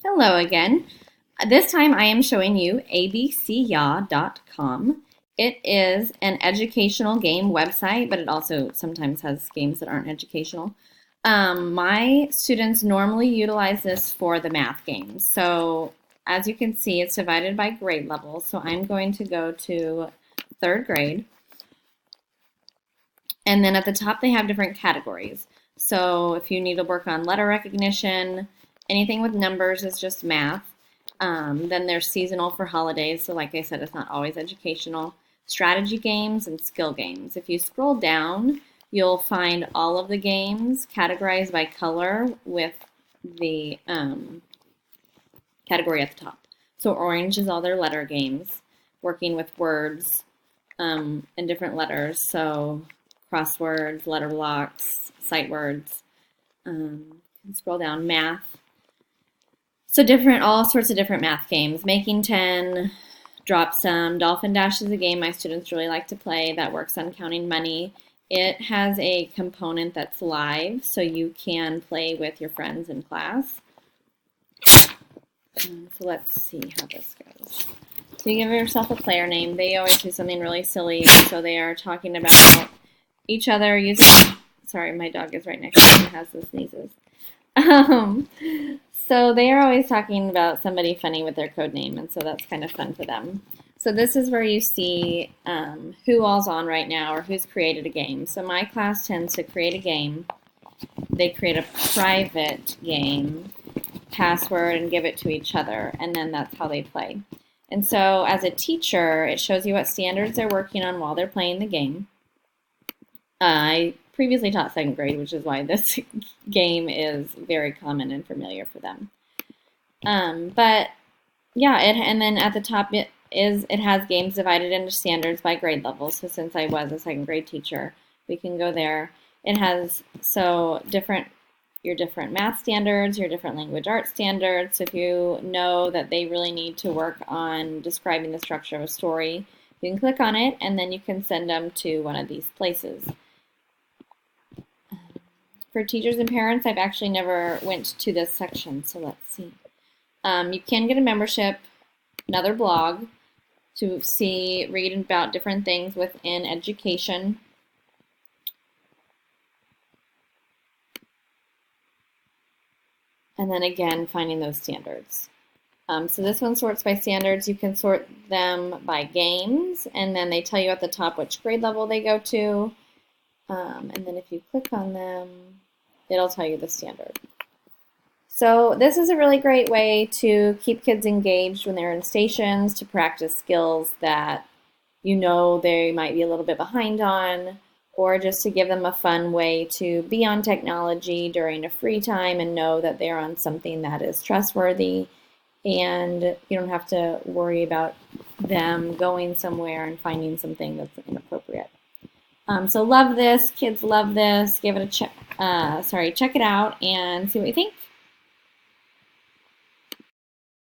Hello again. This time I am showing you abcya.com. It is an educational game website, but it also sometimes has games that aren't educational. My students normally utilize this for the math games. So as you can see, it's divided by grade level. So I'm going to go to third grade. And then at the top, they have different categories. So if you need to work on letter recognition, anything with numbers is just math. Then there's seasonal for holidays. So like I said, it's not always educational. Strategy games and skill games. If you scroll down, you'll find all of the games categorized by color with the category at the top. So orange is all their letter games, working with words and different letters. So crosswords, letter blocks, sight words. Scroll down, math. So all sorts of different math games. Making 10, Drop Some. Dolphin Dash is a game my students really like to play that works on counting money. It has a component that's live, so you can play with your friends in class. So let's see how this goes. So you give yourself a player name. They always do something really silly, so they are talking about each other using, sorry, my dog is right next to me and has the sneezes. So they are always talking about somebody funny with their code name, and so that's kind of fun for them. So this is where you see who all's on right now or who's created a game. So my class tends to create a game. They create a private game, password, and give it to each other, and then that's how they play. And so as a teacher, it shows you what standards they're working on while they're playing the game. I previously taught second grade, which is why this game is very common and familiar for them. But yeah, and then at the top it has games divided into standards by grade level. So since I was a second grade teacher, we can go there. It has your different math standards, your different language arts standards. So if you know that they really need to work on describing the structure of a story, you can click on it and then you can send them to one of these places. For teachers and parents, I've actually never went to this section, so let's see. You can get a membership, another blog, to read about different things within education. And then again, finding those standards. So this one sorts by standards. You can sort them by games, and then they tell you at the top which grade level they go to. And then if you click on them, it'll tell you the standard. So this is a really great way to keep kids engaged when they're in stations, to practice skills that you know they might be a little bit behind on, or just to give them a fun way to be on technology during a free time and know that they're on something that is trustworthy, and you don't have to worry about them going somewhere and finding something that's inappropriate. So love this, kids love this. Give it a check. Check it out and see what you think.